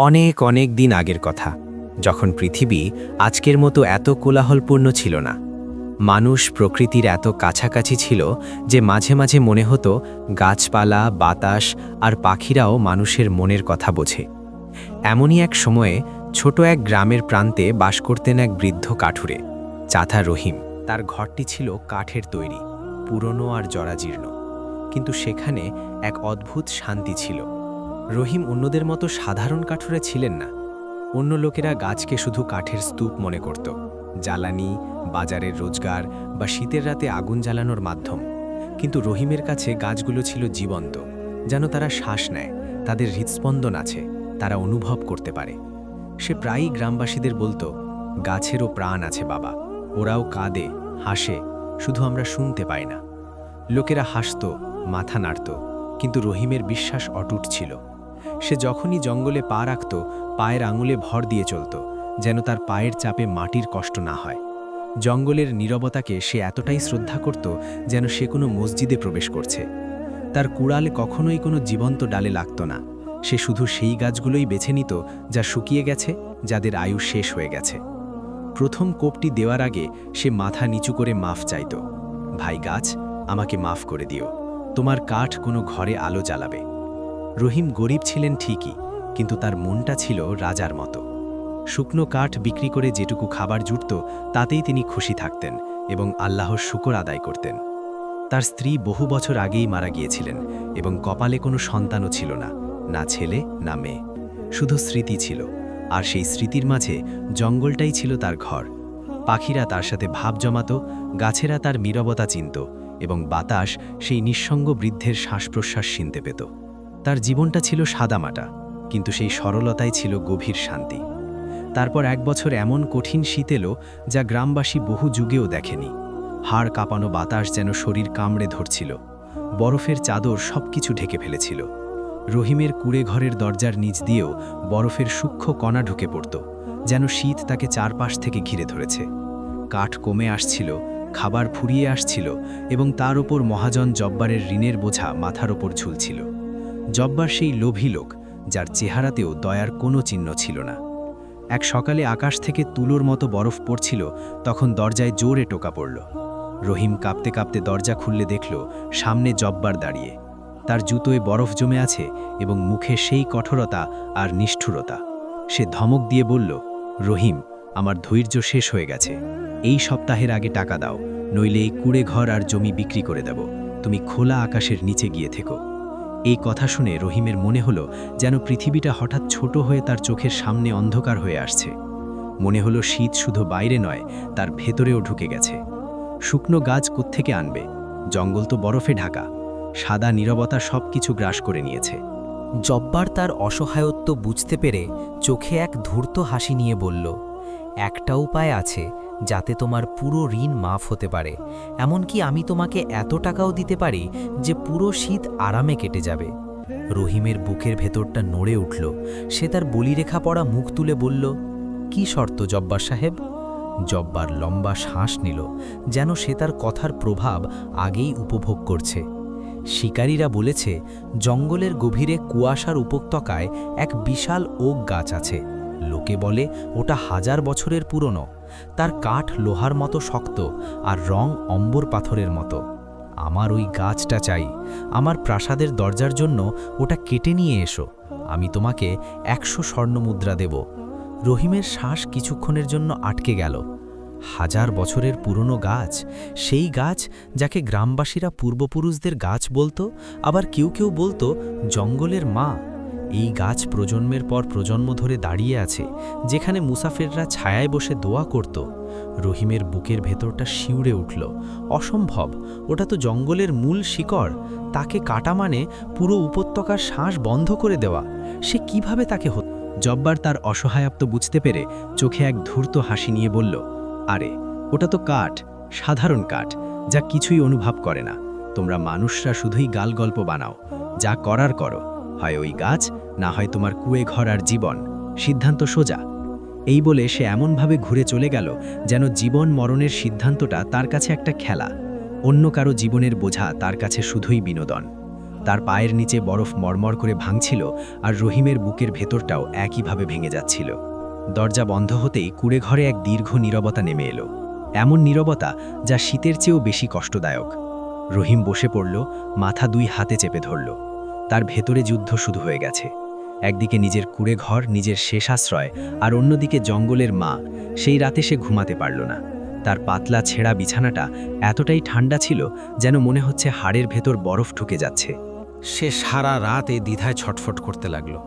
অনেক অনেক দিন আগের কথা, যখন পৃথিবী আজকের মতো এত কোলাহলপূর্ণ ছিল না। মানুষ প্রকৃতির এত কাছাকাছি ছিল যে মাঝে মাঝে মনে হতো গাছপালা, বাতাস আর পাখিরাও মানুষের মনের কথা বোঝে। এমনই এক সময়ে ছোট এক গ্রামের প্রান্তে বাস করতেন এক বৃদ্ধ কাঠুরে, চাচা রহিম। তার ঘরটি ছিল কাঠের তৈরি, পুরনো আর জরাজীর্ণ, কিন্তু সেখানে এক অদ্ভুত শান্তি ছিল। রহিম অন্যদের মতো সাধারণ কাঠুরে ছিলেন না। অন্য লোকেরা গাছকে শুধু কাঠের স্তূপ মনে করত, জ্বালানি, বাজারের রোজগার বা শীতের রাতে আগুন জ্বালানোর মাধ্যম। কিন্তু রহিমের কাছে গাছগুলো ছিল জীবন্ত, যেন তারা শ্বাস নেয়, তাদের হৃৎস্পন্দন আছে, তারা অনুভব করতে পারে। সে প্রায়ই গ্রামবাসীদের বলতো, গাছেরও প্রাণ আছে বাবা, ওরাও কাঁদে, হাসে, শুধু আমরা শুনতে পাই না। লোকেরা হাসত, মাথা নাড়ত, কিন্তু রহিমের বিশ্বাস অটুট ছিল। সে যখনই জঙ্গলে পা রাখত, পায়ের আঙুলে ভর দিয়ে চলত, যেন তার পায়ের চাপে মাটির কষ্ট না হয়। জঙ্গলের নীরবতাকে সে এতটাই শ্রদ্ধা করত যেন সে কোনো মসজিদে প্রবেশ করছে। তার কুড়ালে কখনোই কোনো জীবন্ত ডালে লাগত না। সে শুধু সেই গাছগুলোই বেছে নিত যা শুকিয়ে গেছে, যাদের আয়ু শেষ হয়ে গেছে। প্রথম কোপটি দেওয়ার আগে সে মাথা নিচু করে মাফ চাইত। ভাই গাছ, আমাকে মাফ করে দিও, তোমার কাঠ কোনো ঘরে আলো জ্বালাবে। রহিম গরিব ছিলেন ঠিকই, কিন্তু তার মনটা ছিল রাজার মতো। শুকনো কাঠ বিক্রি করে যেটুকু খাবার জুটত, তাতেই তিনি খুশি থাকতেন এবং আল্লাহর শুকর আদায় করতেন। তার স্ত্রী বহু বছর আগেই মারা গিয়েছিলেন এবং কপালে কোনো সন্তানও ছিল না, না ছেলে না মেয়ে, শুধু স্মৃতি ছিল। আর সেই স্মৃতির মাঝে জঙ্গলটাই ছিল তার ঘর। পাখিরা তার সাথে ভাব জমাত, গাছেরা তার নীরবতা চিনত, এবং বাতাস সেই নিঃসঙ্গ বৃদ্ধের শ্বাস-প্রশ্বাস শুনতে পেত। তার জীবনটা ছিল সাদামাটা, কিন্তু সেই সরলতাই ছিল গভীর শান্তি। তারপর এক বছর এমন কঠিন শীত এলো যা গ্রামবাসী বহু যুগেও দেখেনি। হাড় কাঁপানো বাতাস যেন শরীর কামড়ে ধরছিল, বরফের চাদর সবকিছু ঢেকে ফেলেছিল। রহিমের কুড়ে ঘরের দরজার নিচ দিয়েও বরফের সূক্ষ্ম কণা ঢুকে পড়ত, যেন শীত তাকে চারপাশ থেকে ঘিরে ধরেছে। কাঠ কমে আসছিল, খাবার ফুরিয়ে আসছিল, এবং তার ওপর মহাজন জব্বারের ঋণের বোঝা মাথার ওপর ঝুলছিল। জব্বার সেই লোভী লোক, যার চেহারাতেও দয়ার কোনো চিহ্ন ছিল না। এক সকালে আকাশ থেকে তুলোর মতো বরফ পড়ছিল, তখন দরজায় জোরে টোকা পড়ল। রহিম কাঁপতে কাঁপতে দরজা খুললে দেখল সামনে জব্বার দাঁড়িয়ে। তার জুতোয় বরফ জমে আছে এবং মুখে সেই কঠোরতা আর নিষ্ঠুরতা। সে ধমক দিয়ে বলল, রহিম, আমার ধৈর্য শেষ হয়ে গেছে। এই সপ্তাহের আগে টাকা দাও, নইলে এই কুড়ে ঘর আর জমি বিক্রি করে দেব। তুমি খোলা আকাশের নিচে গিয়ে থেকো। এই কথা শুনে রহিমের মনে হলো যেন পৃথিবীটা হঠাৎ ছোট হয়ে তার চোখের সামনে অন্ধকার হয়ে আসছে। মনে হলো শীত শুধু বাইরে নয়, তার ভেতরেও ঢুকে গেছে। শুকনো গাছ কোত্থেকে আনবে? জঙ্গল তো বরফে ঢাকা। সাদা নীরবতা সবকিছু গ্রাস করে নিয়েছে। জব্বার তার অসহায়ত্ব বুঝতে পেরে চোখে এক ধূর্ত হাসি নিয়ে বলল, একটা উপায় আছে যাতে তোমার পুরো ঋণ মাফ হতে পারে। এমনকি আমি তোমাকে এত টাকাও দিতে পারি যে পুরো শীত আরামে কেটে যাবে। রহিমের বুকের ভেতরটা নড়ে উঠল। সে তার বলিরেখা পড়া মুখ তুলে বলল, কি শর্ত জব্বার সাহেব? জব্বার লম্বা শ্বাস নিল, যেন সে তার কথার প্রভাব আগেই উপভোগ করছে। শিকারীরা বলেছে, জঙ্গলের গভীরে কুয়াশার উপত্যকায় এক বিশাল ওক গাছ আছে। লোকে বলে ওটা 1000 বছরের পুরনো। তার কাঠ লোহার মতো শক্ত আর রং অম্বর পাথরের মতো। আমার ওই গাছটা চাই। আমার প্রাসাদের দরজার জন্য ওটা কেটে নিয়ে এসো। আমি তোমাকে 100 স্বর্ণমুদ্রা দেব। রহিমের শ্বাস কিছুক্ষণের জন্য আটকে গেল। 1000 বছরের পুরনো গাছ, সেই গাছ যাকে গ্রামবাসীরা পূর্বপুরুষদের গাছ বলতো, আবার কেউ কেউ বলতো জঙ্গলের মা। এই গাছ প্রজন্মের পর প্রজন্ম ধরে দাঁড়িয়ে আছে, যেখানে মুসাফিররা ছায়ায় বসে দোয়া করত। রহিমের বুকের ভেতরটা শিউরে উঠল। অসম্ভব, ওটা তো জঙ্গলের মূল শিকড়। তাকে কাটা মানে পুরো উপত্যকার শ্বাস বন্ধ করে দেওয়া। সে কিভাবে তাকে জব্বার তার অসহায়ত্ব বুঝতে পেরে চোখে এক ধূর্ত হাসি নিয়ে বলল, আরে, ওটা তো কাঠ, সাধারণ কাঠ, যা কিছুই অনুভব করে না। তোমরা মানুষরা শুধুই গাল গল্প বানাও। যা করার করো, হয় ওই গাছ, না হয় তোমার কুয়ে ঘর আর জীবন। সিদ্ধান্ত সোজা। এই বলে সে এমনভাবে ঘুরে চলে গেল যেন জীবন মরণের সিদ্ধান্তটা তার কাছে একটা খেলা, অন্য কারো জীবনের বোঝা তার কাছে শুধুই বিনোদন। তার পায়ের নিচে বরফ মরমর করে ভাঙছিল আর রহিমের বুকের ভেতরটাও একইভাবে ভেঙে যাচ্ছিল। দরজা বন্ধ হতেই কুঁড়েঘরে এক দীর্ঘ নীরবতা নেমে এলো, এমন নীরবতা যা শীতের চেয়েও বেশি কষ্টদায়ক। রহিম বসে পড়ল, মাথা দুই হাতে চেপে ধরল। তার ভেতরে যুদ্ধ শুরু হয়ে গেছে। একদিকে নিজের কুঁড়েঘর, নিজের শেষ আশ্রয়, আর অন্যদিকে জঙ্গলের মা। সেই রাতে সে ঘুমাতে পারল না। তার পাতলা ছেঁড়া বিছানাটা এতটাই ঠান্ডা ছিল যেন মনে হচ্ছে হাড়ের ভেতর বরফ ঢুকে যাচ্ছে। সে সারা রাত এই দ্বিধায় ছটফট করতে লাগলো।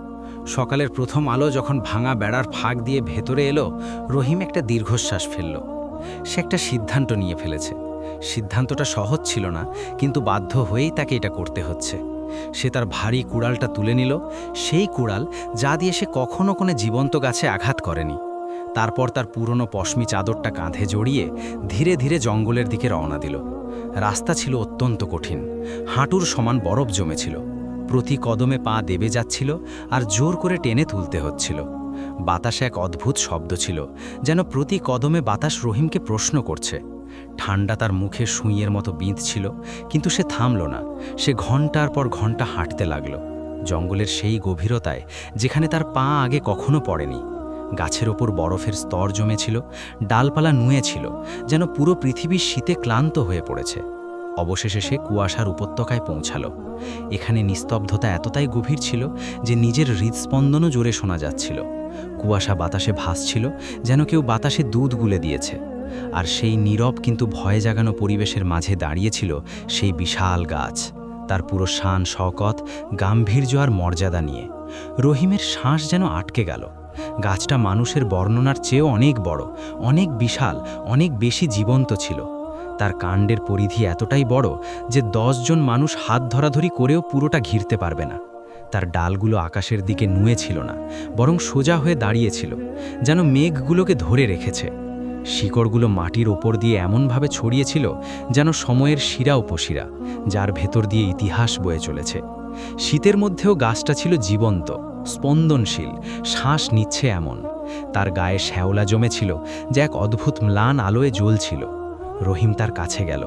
সকালের প্রথম আলো যখন ভাঙা বেড়ার ফাঁক দিয়ে ভেতরে এলো, রহিম একটা দীর্ঘশ্বাস ফেলল। সে একটা সিদ্ধান্ত নিয়ে ফেলেছে। সিদ্ধান্তটা সহজ ছিল না, কিন্তু বাধ্য হয়েই তাকে এটা করতে হচ্ছে। সে তার ভারী কুড়ালটা তুলে নিল, সেই কুড়াল যা দিয়ে সে কখনো কোনো জীবন্ত গাছে আঘাত করেনি। তারপর তার পুরনো পশমি চাদরটা কাঁধে জড়িয়ে ধীরে ধীরে জঙ্গলের দিকে রওনা দিল। রাস্তা ছিল অত্যন্ত কঠিন, হাঁটুর সমান বরফ জমেছিল। প্রতি কদমে পা দেবে যাচ্ছিল আর জোর করে টেনে তুলতে হচ্ছিল। বাতাসে এক অদ্ভুত শব্দ ছিল, যেন প্রতি কদমে বাতাস রহিমকে প্রশ্ন করছে। ঠান্ডা তার মুখে সুঁইয়ের মতো বিঁধছিল, কিন্তু সে থামল না। সে ঘন্টার পর ঘন্টা হাঁটতে লাগল, জঙ্গলের সেই গভীরতায় যেখানে তার পা আগে কখনো পড়েনি। গাছের ওপর বরফের স্তর জমেছিল, ডালপালা নুয়েছিল, যেন পুরো পৃথিবীর শীতে ক্লান্ত হয়ে পড়েছে। অবশেষে সে কুয়াশার উপত্যকায় পৌঁছালো। এখানে নিস্তব্ধতা এতটাই গভীর ছিল যে নিজের হৃদস্পন্দনও জোরে শোনা যাচ্ছিল। কুয়াশা বাতাসে ভাসছিল, যেন কেউ বাতাসে দুধ গুলে দিয়েছে। আর সেই নীরব কিন্তু ভয় জাগানো পরিবেশের মাঝে দাঁড়িয়েছিল সেই বিশাল গাছ, তার পুরো শান শওকত, গাম্ভীর্য আর মর্যাদা নিয়ে। রহিমের শ্বাস যেন আটকে গেল। গাছটা মানুষের বর্ণনার চেয়েও অনেক বড়, অনেক বিশাল, অনেক বেশি জীবন্ত ছিল। তার কাণ্ডের পরিধি এতটাই বড় যে 10 জন মানুষ হাত ধরাধরি করেও পুরোটা ঘিরতে পারবে না। তার ডালগুলো আকাশের দিকে নুয়ে ছিল না, বরং সোজা হয়ে দাঁড়িয়েছিল, যেন মেঘগুলোকে ধরে রেখেছে। শিকড়গুলো মাটির ওপর দিয়ে এমনভাবে ছড়িয়েছিল যেন সময়ের শিরা উপশিরা, যার ভেতর দিয়ে ইতিহাস বয়ে চলেছে। শীতের মধ্যেও গাছটা ছিল জীবন্ত, স্পন্দনশীল, শ্বাস নিচ্ছে এমন। তার গায়ে শ্যাওলা জমেছিল, যা এক অদ্ভুত ম্লান আলোয় জ্বলছিল। রহিম তার কাছে গেল,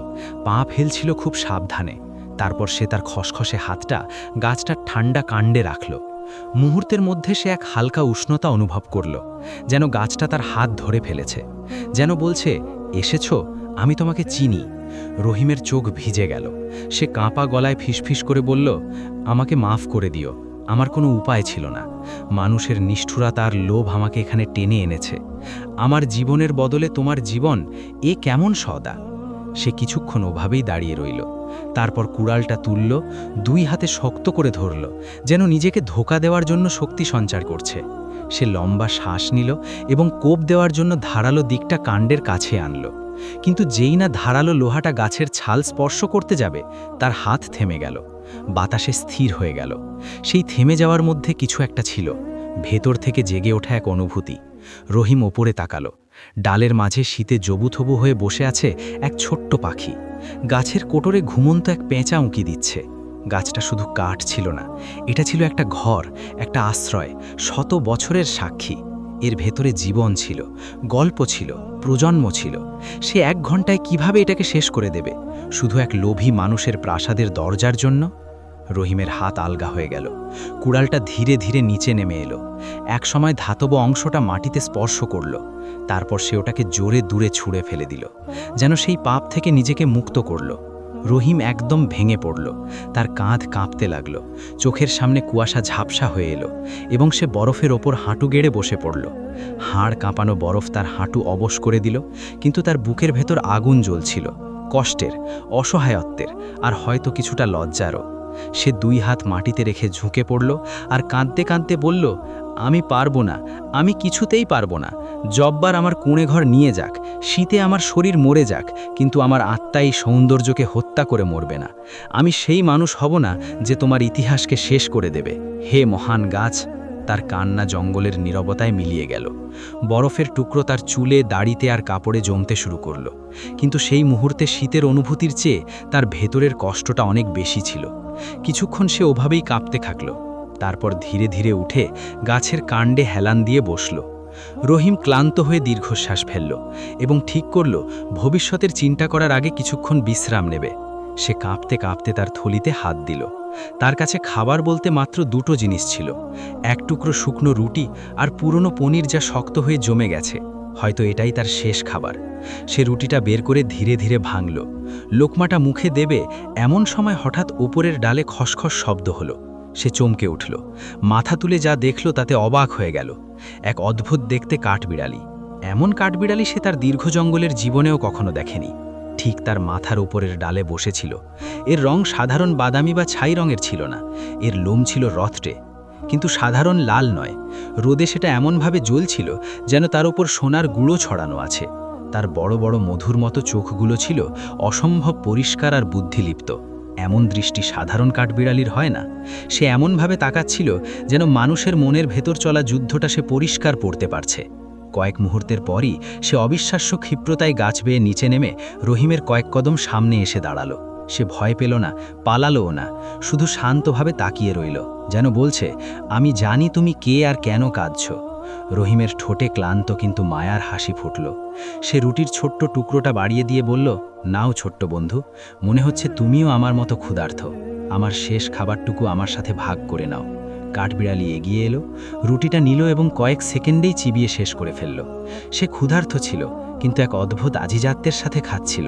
পা ফেলছিল খুব সাবধানে। তারপর সে তার খসখসে হাতটা গাছটার ঠান্ডা কাণ্ডে রাখল। মুহূর্তের মধ্যে সে এক হালকা উষ্ণতা অনুভব করল, যেন গাছটা তার হাত ধরে ফেলেছে, যেন বলছে, এসেছো, আমি তোমাকে চিনি। রহিমের চোখ ভিজে গেল। সে কাঁপা গলায় ফিসফিস করে বলল, আমাকে মাফ করে দিও, আমার কোনো উপায় ছিল না। মানুষের নিষ্ঠুরতা আর লোভ আমাকে এখানে টেনে এনেছে। আমার জীবনের বদলে তোমার জীবন, এ কেমন সওদা। সে কিছুক্ষণ ওভাবেই দাঁড়িয়ে রইল। তারপর কুড়ালটা তুলল, 2 হাতে শক্ত করে ধরল, যেন নিজেকে ধোঁকা দেওয়ার জন্য শক্তি সঞ্চার করছে। সে লম্বা শ্বাস নিল এবং কোপ দেওয়ার জন্য ধারালো দিকটা কাণ্ডের কাছে আনল। কিন্তু যেই না ধারালো লোহাটা গাছের ছাল স্পর্শ করতে যাবে, তার হাত থেমে গেল। বাতাসে স্থির হয়ে গেল। সেই থেমে যাওয়ার মধ্যে কিছু একটা ছিল, ভেতর থেকে জেগে ওঠা এক অনুভূতি। রহিম ওপরে তাকালো। ডালের মাঝে শীতে জবুথবু হয়ে বসে আছে এক ছোট্ট পাখি। গাছের কোটরে ঘুমন্ত এক পেঁচা উঁকি দিচ্ছে। গাছটা শুধু কাঠ ছিল না, এটা ছিল একটা ঘর, একটা আশ্রয়, 100 বছরের সাক্ষী। এর ভেতরে জীবন ছিল, গল্প ছিল, প্রজন্ম ছিল। সে 1 ঘন্টায় কিভাবে এটাকে শেষ করে দেবে, শুধু এক লোভী মানুষের প্রাসাদের দরজার জন্য? রহিমের হাত আলগা হয়ে গেল। কুড়ালটা ধীরে ধীরে নিচে নেমে এলো। এক সময় ধাতব অংশটা মাটিতে স্পর্শ করল। তারপর সে ওটাকে জোরে দূরে ছুঁড়ে ফেলে দিল, যেন সেই পাপ থেকে নিজেকে মুক্ত করল। রহিম একদম ভেঙে পড়ল। তার কাঁধ কাঁপতে লাগল, চোখের সামনে কুয়াশা ঝাপসা হয়ে এলো এবং সে বরফের ওপর হাঁটু গেড়ে বসে পড়ল। হাড় কাঁপানো বরফ তার হাঁটু অবশ করে দিল, কিন্তু তার বুকের ভেতর আগুন জ্বলছিল, কষ্টের, অসহায়ত্বের আর হয়তো কিছুটা লজ্জারও। সে 2 হাত মাটিতে রেখে ঝুঁকে পড়ল আর কাঁদতে কাঁদতে বলল, আমি পারবো না, আমি কিছুতেই পারবো না। জব্বার আমার কুঁড়েঘর নিয়ে যাক, শীতে আমার শরীর মরে যাক, কিন্তু আমার আত্মা এই সৌন্দর্যকে হত্যা করে মরবে না। আমি সেই মানুষ হব না যে তোমার ইতিহাসকে শেষ করে দেবে। হে মহান গাছ। তার কান্না জঙ্গলের নীরবতায় মিলিয়ে গেল। বরফের টুকরো তার চুলে, দাড়িতে আর কাপড়ে জমতে শুরু করল। কিন্তু সেই মুহূর্তে শীতের অনুভূতির চেয়ে তার ভেতরের কষ্টটা অনেক বেশি ছিল। কিছুক্ষণ সে ওভাবেই কাঁপতে থাকল। তারপর ধীরে ধীরে উঠে গাছের কাণ্ডে হেলান দিয়ে বসল। রহিম ক্লান্ত হয়ে দীর্ঘশ্বাস ফেলল এবং ঠিক করল ভবিষ্যতের চিন্তা করার আগে কিছুক্ষণ বিশ্রাম নেবে। সে কাঁপতে কাঁপতে তার থলিতে হাত দিল। তার কাছে খাবার বলতে মাত্র দুটো জিনিস ছিল, এক টুকরো শুকনো রুটি আর পুরনো পনির যা শক্ত হয়ে জমে গেছে। হয়তো এটাই তার শেষ খাবার। সে রুটিটা বের করে ধীরে ধীরে ভাঙল। লোকমাটা মুখে দেবে এমন সময় হঠাৎ উপরের ডালে খসখস শব্দ হলো। সে চমকে উঠল। মাথা তুলে যা দেখল তাতে অবাক হয়ে গেল। এক অদ্ভুত দেখতে কাঠবিড়ালি। এমন কাঠবিড়ালি সে তার দীর্ঘ জঙ্গলের জীবনেও কখনো দেখেনি। ঠিক তার মাথার উপরের ডালে বসেছিল। এর রং সাধারণ বাদামি বা ছাই রঙের ছিল না, এর লোম ছিল রথটে, কিন্তু সাধারণ লাল নয়। রোদে সেটা এমনভাবে জ্বলছিল যেন তার উপর সোনার গুঁড়ো ছড়ানো আছে। তার বড় বড় মধুর মতো চোখগুলো ছিল অসম্ভব পরিষ্কার আর বুদ্ধিলিপ্ত। এমন দৃষ্টি সাধারণ কাঠবিড়ালির হয় না। সে এমনভাবে তাকাচ্ছিল যেন মানুষের মনের ভেতর চলা যুদ্ধটা সে পরিষ্কার পড়তে পারছে। কয়েক মুহূর্তের পরই সে অবিশ্বাস্য ক্ষিপ্রতায় গাছ বেয়ে নিচে নেমে রহিমের কয়েক কদম সামনে এসে দাঁড়ালো। সে ভয় পেল না, পালালোও না, শুধু শান্তভাবে তাকিয়ে রইল, যেন বলছে, আমি জানি তুমি কে আর কেন কাঁদছ। রহিমের ঠোঁটে ক্লান্ত কিন্তু মায়ার হাসি ফুটল। সে রুটির ছোট্ট টুকরোটা বাড়িয়ে দিয়ে বলল, নাও ছোট্ট বন্ধু, মনে হচ্ছে তুমিও আমার মতো ক্ষুধার্ত। আমার শেষ খাবারটুকু আমার সাথে ভাগ করে নাও। কাঠবিড়ালি এগিয়ে এলো, রুটিটা নিল এবং কয়েক সেকেন্ডেই চিবিয়ে শেষ করে ফেলল। সে ক্ষুধার্ত ছিল, কিন্তু এক অদ্ভুত আজিজাত্যের সাথে খাচ্ছিল।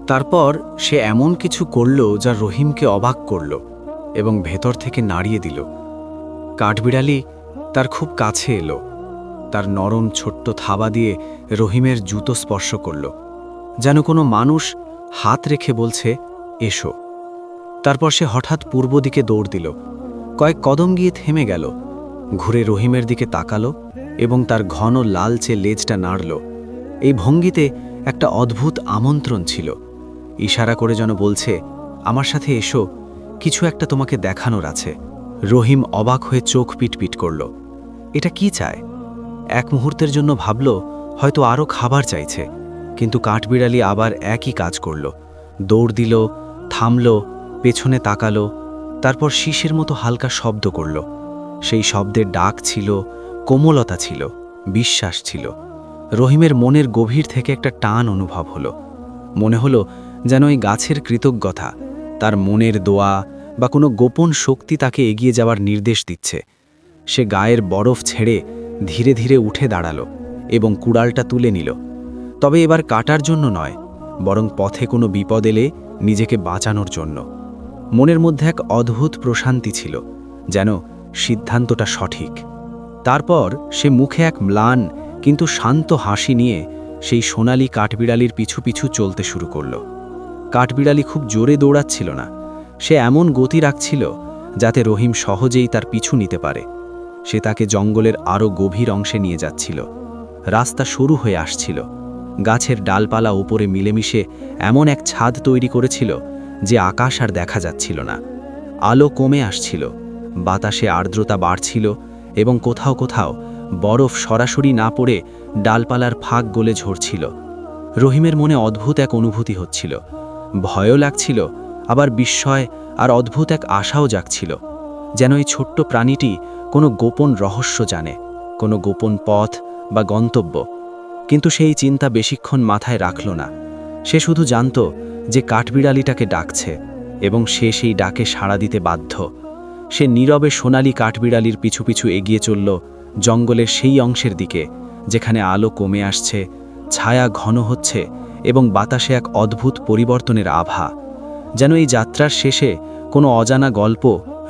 তারপর সে এমন কিছু করল যা রহিমকে অবাক করল এবং ভেতর থেকে নাড়িয়ে দিল। কাঠবিড়ালি তার খুব কাছে এলো, তার নরম ছোট্ট থাবা দিয়ে রহিমের জুতো স্পর্শ করল, যেন কোনো মানুষ হাত রেখে বলছে, এসো। তারপর সে হঠাৎ পূর্ব দিকে দৌড় দিল, কয়েক কদম গিয়ে থেমে গেল, ঘুরে রহিমের দিকে তাকালো এবং তার ঘন লালচে লেজটা নাড়ল। এই ভঙ্গিতে একটা অদ্ভুত আমন্ত্রণ ছিল, ইশারা করে যেন বলছে, আমার সাথে এসো, কিছু একটা তোমাকে দেখানোর আছে। রহিম অবাক হয়ে চোখ পিটপিট করল। এটা কি চায়? এক মুহূর্তের জন্য ভাবল হয়তো আরও খাবার চাইছে, কিন্তু কাঠবিড়ালি আবার একই কাজ করল। দৌড় দিল, থামল, পেছনে তাকালো, তারপর শীষের মতো হালকা শব্দ করল। সেই শব্দের ডাক ছিল, কোমলতা ছিল, বিশ্বাস ছিল। রহিমের মনের গভীর থেকে একটা টান অনুভব হলো। মনে হলো যেন ওই গাছের কৃতজ্ঞতা, তার মনের দোয়া বা কোনো গোপন শক্তি তাকে এগিয়ে যাওয়ার নির্দেশ দিচ্ছে। সে গায়ের বরফ ছেড়ে ধীরে ধীরে উঠে দাঁড়ালো এবং কুড়ালটা তুলে নিল। তবে এবার কাটার জন্য নয়, বরং পথে কোনো বিপদ এলে নিজেকে বাঁচানোর জন্য। মনের মধ্যে এক অদ্ভুত প্রশান্তি ছিল, যেন সিদ্ধান্তটা সঠিক। তারপর সে মুখে এক ম্লান কিন্তু শান্ত হাসি নিয়ে সেই সোনালি কাঠবিড়ালির পিছু পিছু চলতে শুরু করল। কাঠবিড়ালি খুব জোরে দৌড়াচ্ছিল না, সে এমন গতি রাখছিল যাতে রহিম সহজেই তার পিছু নিতে পারে। সে তাকে জঙ্গলের আরও গভীর অংশে নিয়ে যাচ্ছিল। রাস্তা সরু হয়ে আসছিল, গাছের ডালপালা উপরে মিলেমিশে এমন এক ছাদ তৈরি করেছিল যে আকাশ আর দেখা যাচ্ছিল না। আলো কমে আসছিল, বাতাসে আর্দ্রতা বাড়ছিল এবং কোথাও কোথাও বরফ সরাসরি না পড়ে ডালপালার ফাঁক গলে ঝরছিল। রহিমের মনে অদ্ভুত এক অনুভূতি হচ্ছিল, ভয়ও লাগছিল, আবার বিস্ময় আর অদ্ভুত এক আশাও জাগছিল, যেন এই ছোট্ট প্রাণীটি কোনো গোপন রহস্য জানে, কোনো গোপন পথ বা গন্তব্য। কিন্তু সেই চিন্তা বেশিক্ষণ মাথায় রাখল না। সে শুধু জানত যে কাঠবিড়ালিটাকে ডাকছে এবং সে সেই ডাকে সাড়া দিতে বাধ্য। সে নীরবে সোনালি কাঠবিড়ালির পিছু পিছু এগিয়ে চলল জঙ্গলের সেই অংশের দিকে যেখানে আলো কমে আসছে, ছায়া ঘন হচ্ছে এবং বাতাসে এক অদ্ভুত পরিবর্তনের আভা, যেন এই যাত্রার শেষে কোনো অজানা গল্প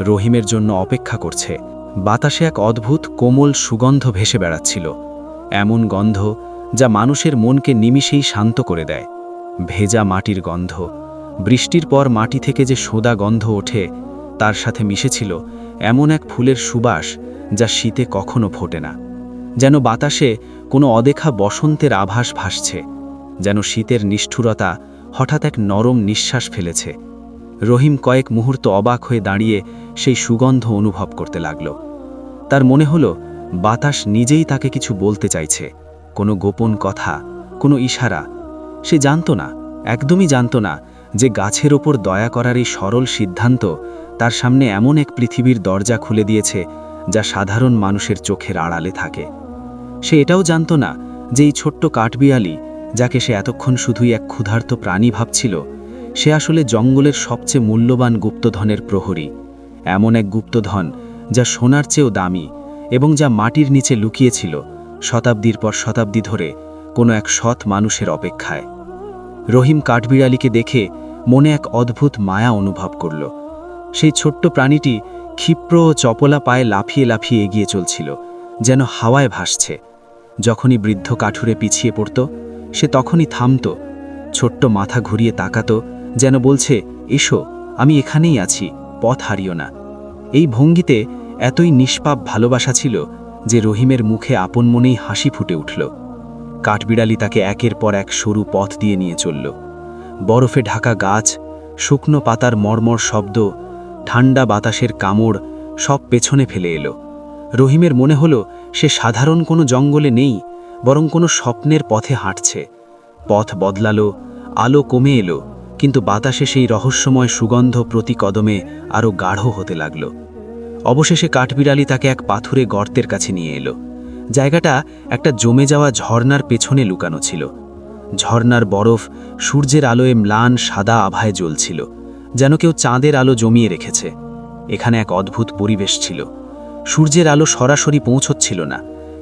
রহিমের জন্য অপেক্ষা করছে। বাতাসে এক অদ্ভুত কোমল সুগন্ধ ভেসে বেড়াচ্ছিল, এমন গন্ধ যা মানুষের মনকে নিমিষেই শান্ত করে দেয়। ভেজা মাটির গন্ধ, বৃষ্টির পর মাটি থেকে যে সোদা গন্ধ ওঠে তার সাথে মিশেছিল এমন এক ফুলের সুবাস যা শীতে কখনো ফোটে না। যেন বাতাসে কোনো অদেখা বসন্তের আভাস ভাসছে, যেন শীতের নিষ্ঠুরতা হঠাৎ এক নরম নিঃশ্বাস ফেলেছে। রহিম কয়েক মুহূর্ত অবাক হয়ে দাঁড়িয়ে সেই সুগন্ধ অনুভব করতে লাগল। তার মনে হলো বাতাস নিজেই তাকে কিছু বলতে চাইছে, কোনো গোপন কথা, কোনো ইশারা। সে জানত না, একদমই জানত না যে গাছের ওপর দয়া করার এই সরল সিদ্ধান্ত তার সামনে এমন এক পৃথিবীর দরজা খুলে দিয়েছে যা সাধারণ মানুষের চোখের আড়ালে থাকে। সে এটাও জানত না যে এই ছোট্ট কাঠবিড়ালি, যাকে সে এতক্ষণ শুধুই এক ক্ষুধার্ত প্রাণী ভাবছিল, সে আসলে জঙ্গলের সবচেয়ে মূল্যবান গুপ্তধনের প্রহরী, এমন এক গুপ্তধন যা সোনার চেয়েও দামি এবং যা মাটির নিচে লুকিয়েছিল শতাব্দীর পর শতাব্দী ধরে কোনো এক সৎ মানুষের অপেক্ষায়। রহিম কাঠবিড়ালিকে দেখে মনে এক অদ্ভুত মায়া অনুভব করল। সেই ছোট্ট প্রাণীটি ক্ষিপ্র ও চপলা পায়ে লাফিয়ে লাফিয়ে এগিয়ে চলছিল, যেন হাওয়ায় ভাসছে। যখনই বৃদ্ধ কাঠুরে পিছিয়ে পড়ত, সে তখনই থামত, ছোট্ট মাথা ঘুরিয়ে তাকাত, যেন বলছে, এসো, আমি এখানেই আছি, পথ হারিও না। এই ভঙ্গিতে এতই নিষ্পাপ ভালোবাসা ছিল যে রহিমের মুখে আপন মনেই হাসি ফুটে উঠল। কাঠবিড়ালি তাকে একের পর এক সরু পথ দিয়ে নিয়ে চলল। বরফে ঢাকা গাছ, শুকনো পাতার মর্মর শব্দ, ঠান্ডা বাতাসের কামড় সব পেছনে ফেলে এলো। রহিমের মনে হলো সে সাধারণ কোনো জঙ্গলে নেই, বরং কোনো স্বপ্নের পথে হাঁটছে। পথ বদলালো, আলো কমে এলো, কিন্তু বাতাসে সেই রহস্যময় সুগন্ধ প্রতি কদমে আরও গাঢ় হতে লাগল। অবশেষে কাঠবিড়ালি তাকে এক পাথুরে গর্তের কাছে নিয়ে এলো। জায়গাটা একটা জমে যাওয়া ঝর্ণার পেছনে লুকানো ছিল। ঝর্ণার বরফ সূর্যের আলোয় ম্লান সাদা আভায় জ্বলছিল, যেন কেউ চাঁদের আলো জমিয়ে রেখেছে। এখানে এক অদ্ভুত পরিবেশ ছিল। সূর্যের আলো সরাসরি পৌঁছচ্ছিল না,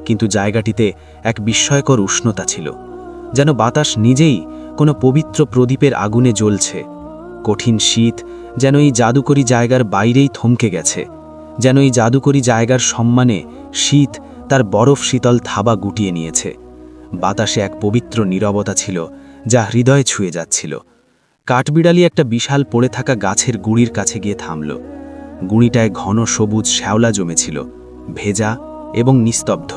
কিন্তু জায়গাটিতে এক বিস্ময়কর উষ্ণতা ছিল, যেন বাতাস নিজেই কোনো পবিত্র প্রদীপের আগুনে জ্বলছে। কঠিন শীত যেন এই জাদুকরী জায়গার বাইরেই থমকে গেছে, যেন এই জাদুকরী জায়গার সম্মানে শীত তার বরফ শীতল থাবা গুটিয়ে নিয়েছে। বাতাসে এক পবিত্র নীরবতা ছিল যা হৃদয়ে ছুঁয়ে যাচ্ছিল। কাঠবিড়ালি একটা বিশাল পড়ে থাকা গাছের গুঁড়ির কাছে গিয়ে থামল। গুঁড়িটায় ঘন সবুজ শ্যাওলা জমেছিল, ভেজা এবং নিস্তব্ধ।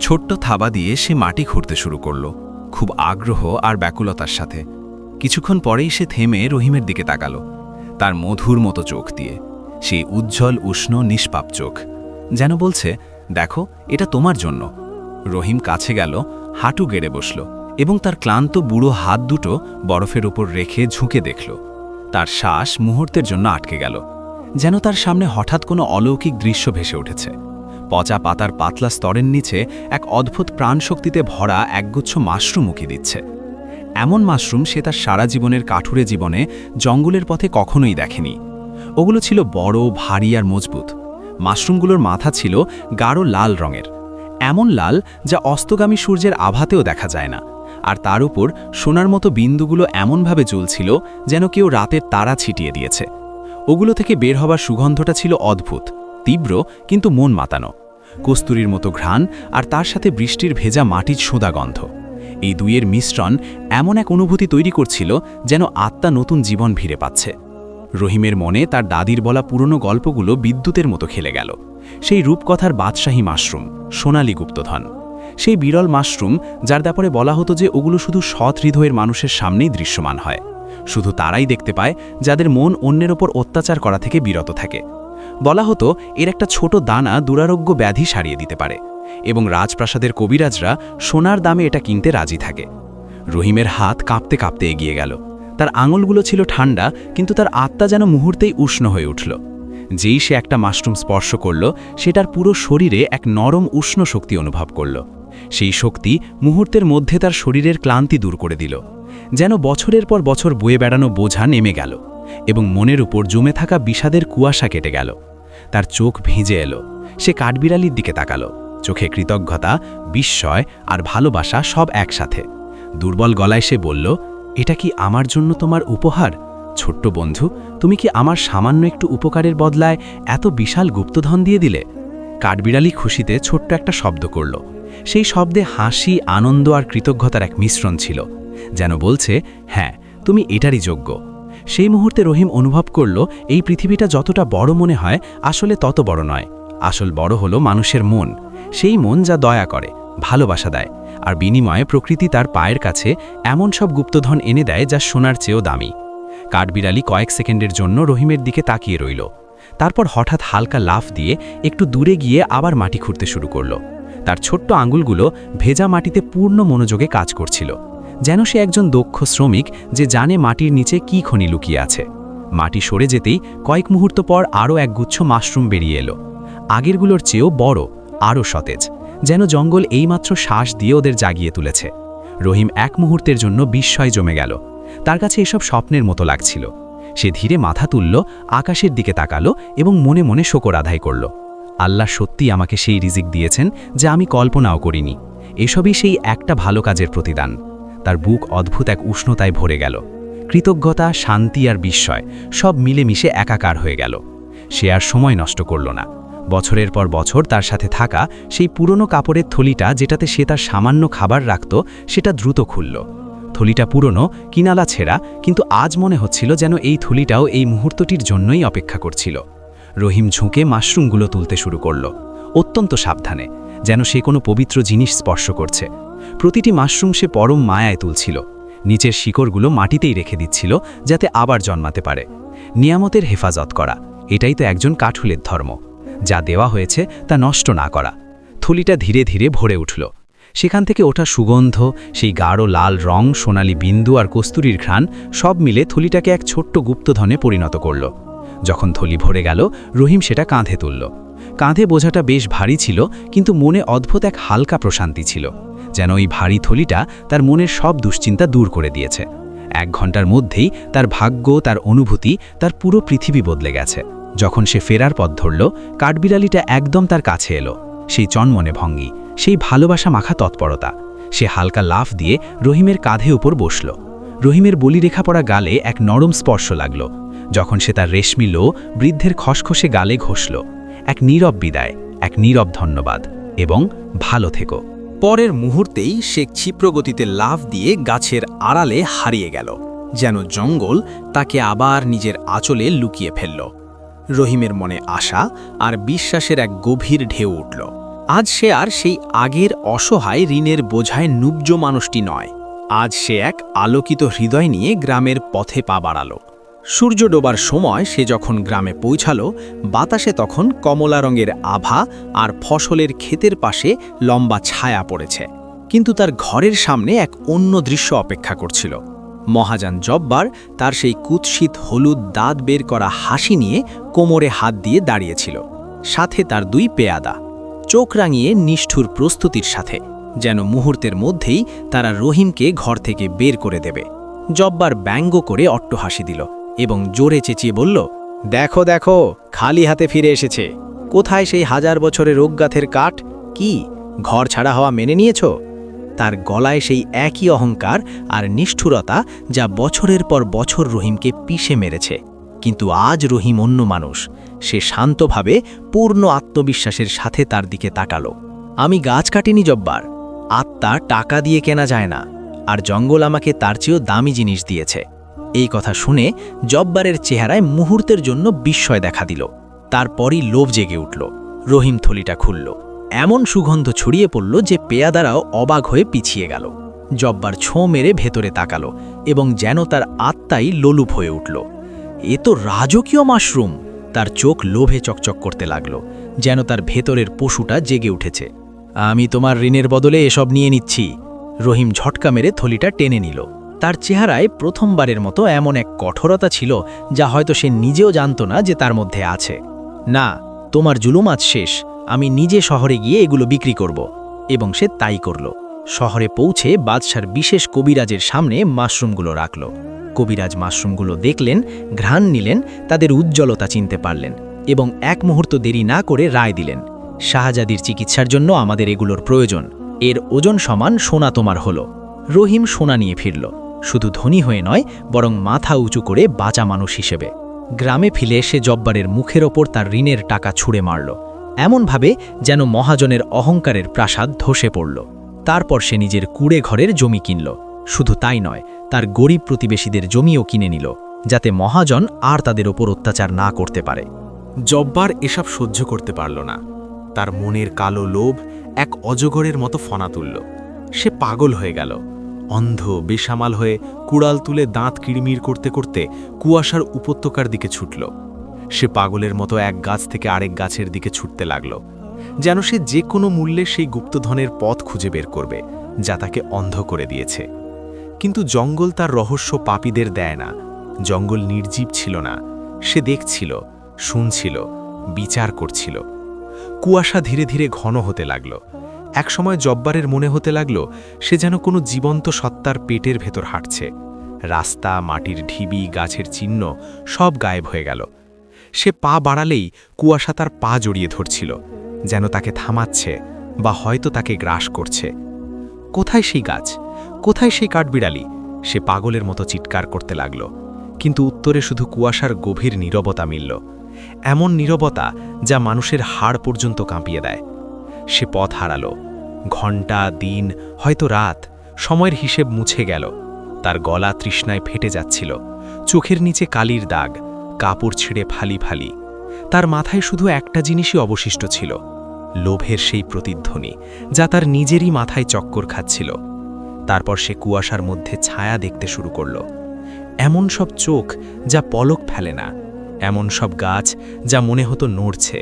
ছোট্ট থাবা দিয়ে সে মাটি খুঁড়তে শুরু করল, খুব আগ্রহ আর ব্যাকুলতার সাথে। কিছুক্ষণ পরেই সে থেমে রহিমের দিকে তাকাল, তার মধুর মতো চোখ দিয়ে, সেই উজ্জ্বল উষ্ণ নিষ্পাপ চোখ, যেন বলছে, দেখো, এটা তোমার জন্য। রহিম কাছে গেল, হাঁটু গেড়ে বসল এবং তার ক্লান্ত বুড়ো হাত দুটো বরফের উপর রেখে ঝুঁকে দেখল। তার শ্বাস মুহূর্তের জন্য আটকে গেল, যেন তার সামনে হঠাৎ কোনো অলৌকিক দৃশ্য ভেসে উঠেছে। পচা পাতার পাতলা স্তরের নিচে এক অদ্ভুত প্রাণশক্তিতে ভরা একগুচ্ছ মাশরুম উকি দিচ্ছে। এমন মাশরুম সে তার সারা জীবনের কাঠুরে জীবনে জঙ্গলের পথে কখনোই দেখেনি। ওগুলো ছিল বড়, ভারী আর মজবুত। মাশরুমগুলোর মাথা ছিল গাঢ় লাল রঙের, এমন লাল যা অস্তগামী সূর্যের আভাতেও দেখা যায় না, আর তার উপর সোনার মতো বিন্দুগুলো এমনভাবে জ্বলছিল যেন কেউ রাতের তারা ছিটিয়ে দিয়েছে। ওগুলো থেকে বের হবার সুগন্ধটা ছিল অদ্ভুত, তীব্র কিন্তু মন মাতানো। কস্তুরীর মতো ঘ্রাণ আর তার সাথে বৃষ্টির ভেজা মাটির সোঁদা গন্ধ, এই দুইয়ের মিশ্রণ এমন এক অনুভূতি তৈরি করছিল যেন আত্মা নতুন জীবন ফিরে পাচ্ছে। রহিমের মনে তার দাদির বলা পুরনো গল্পগুলো বিদ্যুতের মতো খেলে গেল। সেই রূপকথার বাদশাহী মাশরুম, সোনালী গুপ্তধন, সেই বিরল মাশরুম যার ব্যাপারে বলা হতো যে ওগুলো শুধু সৎ হৃদয়ের মানুষের সামনেই দৃশ্যমান হয়, শুধু তারাই দেখতে পায় যাদের মন অন্যের ওপর অত্যাচার করা থেকে বিরত থাকে। বলা হতো এর একটা ছোট দানা দুরারোগ্য ব্যাধি সারিয়ে দিতে পারে, এবং রাজপ্রাসাদের কবিরাজরা সোনার দামে এটা কিনতে রাজি থাকে। রহিমের হাত কাঁপতে কাঁপতে এগিয়ে গেল। তার আঙুলগুলো ছিল ঠান্ডা, কিন্তু তার আত্মা যেন মুহূর্তেই উষ্ণ হয়ে উঠল। যেই সে একটা মাশরুম স্পর্শ করল, সেটার পুরো শরীরে এক নরম উষ্ণ শক্তি অনুভব করল। সেই শক্তি মুহূর্তের মধ্যে তার শরীরের ক্লান্তি দূর করে দিল, যেন বছরের পর বছর বয়ে বেড়ানো বোঝা নেমে গেল এবং মনের উপর জমে থাকা বিষাদের কুয়াশা কেটে গেল। তার চোখ ভিজে এলো। সে কাঠবিড়ালির দিকে তাকালো, চোখে কৃতজ্ঞতা, বিস্ময় আর ভালোবাসা সব একসাথে। দুর্বল গলায় সে বলল, এটা কি আমার জন্য তোমার উপহার? ছোট্ট বন্ধু, তুমি কি আমার সামান্য একটু উপকারের বদলায় এত বিশাল গুপ্তধন দিয়ে দিলে? কাঠবিড়ালি খুশিতে ছোট্ট একটা শব্দ করল। সেই শব্দে হাসি, আনন্দ আর কৃতজ্ঞতার এক মিশ্রণ ছিল, যেন বলছে, হ্যাঁ, তুমি এটারই যোগ্য। সেই মুহূর্তে রহিম অনুভব করল এই পৃথিবীটা যতটা বড় মনে হয় আসলে তত বড় নয়। আসল বড় হলো মানুষের মন, সেই মন যা দয়া করে, ভালোবাসা দেয়, আর বিনিময়ে প্রকৃতি তার পায়ের কাছে এমন সব গুপ্তধন এনে দেয় যা সোনার চেয়েও দামি। কাঠবিড়ালি কয়েক সেকেন্ডের জন্য রহিমের দিকে তাকিয়ে রইল, তারপর হঠাৎ হালকা লাফ দিয়ে একটু দূরে গিয়ে আবার মাটি খুঁড়তে শুরু করল। তার ছোট্ট আঙুলগুলো ভেজা মাটিতে পূর্ণ মনোযোগে কাজ করছিল, যেন সে একজন দক্ষ শ্রমিক যে জানে মাটির নিচে কী খনি লুকিয়ে আছে। মাটি সরে যেতেই কয়েক মুহূর্ত পর আরও একগুচ্ছ মাশরুম বেরিয়ে এলো, আগেরগুলোর চেয়েও বড়, আরও সতেজ, যেন জঙ্গল এইমাত্র শ্বাস দিয়ে ওদের জাগিয়ে তুলেছে। রহিম এক মুহূর্তের জন্য বিস্ময় জমে গেল। তার কাছে এসব স্বপ্নের মতো লাগছিল। সে ধীরে মাথা তুলল, আকাশের দিকে তাকালো এবং মনে মনে শকর আদায় করল। আল্লাহ সত্যি আমাকে সেই রিজিক দিয়েছেন যা আমি কল্পনাও করিনি। এসবই সেই একটা ভালো কাজের প্রতিদান। তার বুক অদ্ভুত এক উষ্ণতায় ভরে গেল। কৃতজ্ঞতা, শান্তি আর বিস্ময় সব মিলেমিশে একাকার হয়ে গেল। সে আর সময় নষ্ট করল না। বছরের পর বছর তার সাথে থাকা সেই পুরনো কাপড়ের থলিটা, যেটাতে সে তার সামান্য খাবার রাখত, সেটা দ্রুত খুলল। থলিটা পুরনো, কিনালা ছেঁড়া, কিন্তু আজ মনে হচ্ছিল যেন এই থলিটাও এই মুহূর্তটির জন্যই অপেক্ষা করছিল। রহিম ঝুঁকে মাশরুমগুলো তুলতে শুরু করল, অত্যন্ত সাবধানে, যেন সে কোনো পবিত্র জিনিস স্পর্শ করছে। প্রতিটি মাশরুম সে পরম মায়ায় তুলছিল। নিচের শিকড়গুলো মাটিতেই রেখে দিচ্ছিল, যাতে আবার জন্মাতে পারে। নিয়ামতের হেফাজত করা, এটাই তো একজন কাঠুলের ধর্ম। যা দেওয়া হয়েছে তা নষ্ট না করা। থলিটা ধীরে ধীরে ভরে উঠল। সেখান থেকে ওঠা সুগন্ধ, সেই গাঢ় লাল রং, সোনালি বিন্দু আর কস্তুরীর ঘ্রাণ সব মিলে থলিটাকে এক ছোট্ট গুপ্তধনে পরিণত করল। যখন থলি ভরে গেল, রহিম সেটা কাঁধে তুলল। কাঁধে বোঝাটা বেশ ভারী ছিল, কিন্তু মনে অদ্ভুত এক হালকা প্রশান্তি ছিল, যেন ওই ভারী থলিটা তার মনের সব দুশ্চিন্তা দূর করে দিয়েছে। 1 ঘন্টার মধ্যেই তার ভাগ্য, তার অনুভূতি, তার পুরো পৃথিবী বদলে গেছে। যখন সে ফেরার পথ ধরল, কাঠবিড়ালিটা একদম তার কাছে এলো। সেই চনমনে ভঙ্গি, সেই ভালোবাসা মাখা তৎপরতা। সে হালকা লাফ দিয়ে রহিমের কাঁধে উপর বসল। রহিমের বলিরেখা পড়া গালে এক নরম স্পর্শ লাগল। যখন সে তার রেশমি লো বৃদ্ধের খসখসে গালে ঘষল, এক নীরব বিদায়, এক নীরব ধন্যবাদ এবং ভালো থেকো। পরের মুহূর্তেই সে ক্ষিপ্রগতিতে লাফ দিয়ে গাছের আড়ালে হারিয়ে গেল, যেন জঙ্গল তাকে আবার নিজের আঁচলে লুকিয়ে ফেলল। রহিমের মনে আশা আর বিশ্বাসের এক গভীর ঢেউ উঠল। আজ সে আর সেই আগের অসহায় ঋণের বোঝায় নুব্জ মানুষটি নয়। আজ সে এক আলোকিত হৃদয় নিয়ে গ্রামের পথে পা বাড়াল। সূর্য ডোবার সময় সে যখন গ্রামে পৌঁছালো, বাতাসে তখন কমলা রঙের আভা আর ফসলের ক্ষেতের পাশে লম্বা ছায়া পড়েছে। কিন্তু তার ঘরের সামনে এক অন্য দৃশ্য অপেক্ষা করছিল। মহাজন জব্বার তার সেই কুৎসিত হলুদ দাঁত বের করা হাসি নিয়ে কোমরে হাত দিয়ে দাঁড়িয়েছিল, সাথে তার 2 পেয়াদা, চোখ রাঙিয়ে নিষ্ঠুর প্রস্তুতির সাথে, যেন মুহূর্তের মধ্যেই তারা রহিমকে ঘর থেকে বের করে দেবে। জব্বার ব্যঙ্গ করে অট্টহাসি দিল এবং জোরে চেঁচিয়ে বলল, দেখো দেখো, খালি হাতে ফিরে এসেছে। কোথায় সেই 1000 বছরের অজ্ঞাতের কাঠ? কি ঘর ছাড়া হওয়া মেনে নিয়েছ? তার গলায় সেই একই অহংকার আর নিষ্ঠুরতা যা বছরের পর বছর রহিমকে পিষে মেরেছে। কিন্তু আজ রহিম অন্য মানুষ। সে শান্তভাবে, পূর্ণ আত্মবিশ্বাসের সাথে তার দিকে তাকালো। আমি গাছ কাটিনি জব্বার, আত্মা টাকা দিয়ে কেনা যায় না, আর জঙ্গল আমাকে তার চেয়েও দামি জিনিস দিয়েছে। এই কথা শুনে জব্বারের চেহারায় মুহূর্তের জন্য বিস্ময় দেখা দিল। তারপরই লোভ জেগে উঠল। রহিম থলিটা খুলল। এমন সুগন্ধ ছড়িয়ে পড়ল যে পেয়াদারাও অবাক হয়ে পিছিয়ে গেল। জব্বার ছোঁ মেরে ভেতরে তাকালো এবং যেন তার আত্মাই লোলুপ হয়ে উঠল। এ তো রাজকীয় মাশরুম! তার চোখ লোভে চকচক করতে লাগল, যেন তার ভেতরের পশুটা জেগে উঠেছে। আমি তোমার ঋণের বদলে এসব নিয়ে নিচ্ছি। রহিম ঝটকা মেরে থলিটা টেনে নিল। তার চেহারায় প্রথমবারের মতো এমন এক কঠোরতা ছিল যা হয়তো সে নিজেও জানত না যে তার মধ্যে আছে। না, তোমার জুলুম আজ শেষ। আমি নিজে শহরে গিয়ে এগুলো বিক্রি করব। এবং সে তাই করল। শহরে পৌঁছে বাদশার বিশেষ কবিরাজের সামনে মাশরুমগুলো রাখল। কবিরাজ মাশরুমগুলো দেখলেন, ঘ্রাণ নিলেন, তাদের উজ্জ্বলতা চিনতে পারলেন এবং এক মুহূর্ত দেরি না করে রায় দিলেন, শাহজাদির চিকিৎসার জন্য আমাদের এগুলোর প্রয়োজন। এর ওজন সমান সোনা তোমার হলো। রহিম সোনা নিয়ে ফিরল, শুধু ধনী হয়ে নয়, বরং মাথা উঁচু করে বাঁচা মানুষ হিসেবে। গ্রামে ফিরে সে জব্বারের মুখের ওপর তার ঋণের টাকা ছুঁড়ে মারল, এমনভাবে যেন মহাজনের অহংকারের প্রাসাদ ধসে পড়ল। তারপর সে নিজের কুড়ে ঘরের জমি কিনল। শুধু তাই নয়, তার গরিব প্রতিবেশীদের জমিও কিনে নিল, যাতে মহাজন আর তাদের ওপর অত্যাচার না করতে পারে। জব্বার এসব সহ্য করতে পারল না। তার মনের কালো লোভ এক অজগরের মতো ফনা তুলল। সে পাগল হয়ে গেল। অন্ধ, বেসামাল হয়ে কুড়াল তুলে দাঁত কিড়মির করতে করতে কুয়াশার উপত্যকার দিকে ছুটল। সে পাগলের মতো এক গাছ থেকে আরেক গাছের দিকে ছুটতে লাগল, যেন সে যে কোনো মূল্যে সেই গুপ্তধনের পথ খুঁজে বের করবে যা তাকে অন্ধ করে দিয়েছে। কিন্তু জঙ্গল তার রহস্য পাপীদের দেয় না। জঙ্গল নির্জীব ছিল না। সে দেখছিল, শুনছিল, বিচার করছিল। কুয়াশা ধীরে ধীরে ঘন হতে লাগল। একসময় জব্বারের মনে হতে লাগল সে যেন কোনো জীবন্ত সত্তার পেটের ভেতর হাঁটছে। রাস্তা, মাটির ঢিবি, গাছের চিহ্ন সব গায়েব হয়ে গেল। সে পা বাড়ালেই কুয়াশা তার পা জড়িয়ে ধরছিল, যেন তাকে থামাচ্ছে বা হয়তো তাকে গ্রাস করছে। কোথায় সেই গাছ? কোথায় সেই কাঠবিড়ালি? সে পাগলের মতো চিৎকার করতে লাগল, কিন্তু উত্তরে শুধু কুয়াশার গভীর নীরবতা মিলল, এমন নীরবতা যা মানুষের হাড় পর্যন্ত কাঁপিয়ে দেয়। সে পথ হারালো। ঘণ্টা, দিন, হয়তো রাত, সময়ের হিসেব মুছে গেল। তার গলা তৃষ্ণায় ফেটে যাচ্ছিল, চোখের নিচে কালির দাগ, কাপড় ছিঁড়ে ফালি ফালি। তার মাথায় শুধু একটা জিনিসই অবশিষ্ট ছিল, লোভের সেই প্রতিধ্বনি যা তার নিজেরই মাথায় চক্কর খাচ্ছিল। তারপর সে কুয়াশার মধ্যে ছায়া দেখতে শুরু করল, এমন সব চোখ যা পলক ফেলে না, এমন সব গাছ যা মনে হতো নড়ছে।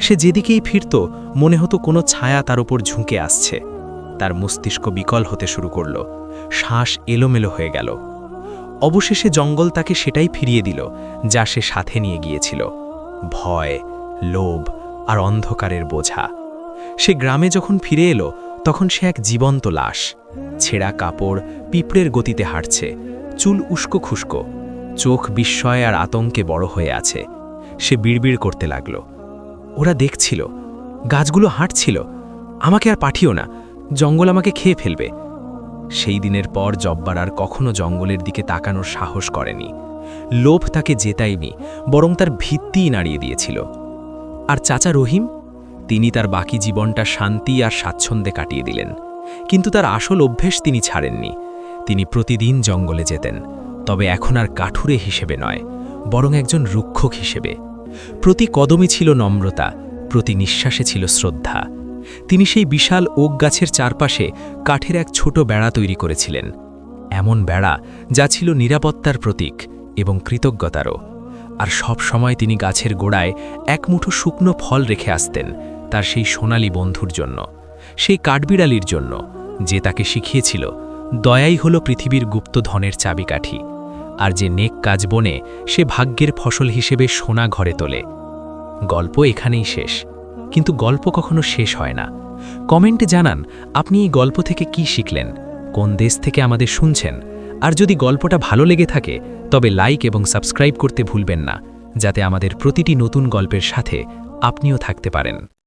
সে যেদিকেই ফিরত মনে হতো কোনো ছায়া তার উপর ঝুঁকে আসছে। তার মস্তিষ্ক বিকল হতে শুরু করল, শ্বাস এলোমেলো হয়ে গেল। অবশেষে জঙ্গল তাকে সেটাই ফিরিয়ে দিল যা সে সাথে নিয়ে গিয়েছিল, ভয়, লোভ আর অন্ধকারের বোঝা। সে গ্রামে যখন ফিরে এলো তখন সে এক জীবন্ত লাশ, ছেঁড়া কাপড়, পিঁপড়ের গতিতে হাঁটছে, চুল উস্কো খুস্কো, চোখ বিস্ময় আর আতঙ্কে বড় হয়ে আছে। সে বিড়বিড় করতে লাগল, ওরা দেখছিল, গাছগুলো হাঁটছিল, আমাকে আর পাঠিও না, জঙ্গল আমাকে খেয়ে ফেলবে। সেই দিনের পর জব্বার আর কখনো জঙ্গলের দিকে তাকানোর সাহস করেনি। লোভ তাকে জেতায়নি, বরং তার ভিত্তিই নাড়িয়ে দিয়েছিল। আর চাচা রহিম, তিনি তার বাকি জীবনটা শান্তি আর স্বাচ্ছন্দ্যে কাটিয়ে দিলেন, কিন্তু তার আসল অভ্যেস তিনি ছাড়েননি। তিনি প্রতিদিন জঙ্গলে যেতেন, তবে এখন আর কাঠুরে হিসেবে নয়, বরং একজন রুক্ষক হিসেবে। প্রতি কদমে ছিল নম্রতা, প্রতি নিঃশ্বাসে ছিল শ্রদ্ধা। তিনি সেই বিশাল ওক গাছের চারপাশে কাঠের এক ছোট বেড়া তৈরি করেছিলেন, এমন বেড়া যা ছিল নিরাপত্তার প্রতীক এবং কৃতজ্ঞতারও। আর সব সময় তিনি গাছের গোড়ায় এক মুঠো শুকনো ফল রেখে আসতেন তার সেই সোনালী বন্ধুর জন্য, সেই কাঠবিড়ালির জন্য, যে তাকে শিখিয়েছিল দয়াই হল পৃথিবীর গুপ্তধনের চাবিকাঠি, আর যে নেক কাজ বনে সে ভাগ্যের ফসল হিসেবে সোনা ঘরে তোলে। গল্প এখানেই শেষ, কিন্তু গল্প কখনো শেষ হয় না। কমেন্টে জানান আপনি এই গল্প থেকে কি শিখলেন, কোন দেশ থেকে আমাদের শুনছেন। আর যদি গল্পটা ভালো লেগে থাকে তবে লাইক এবং সাবস্ক্রাইব করতে ভুলবেন না, যাতে আমাদের প্রতিটি নতুন গল্পের সাথে আপনিও থাকতে পারেন।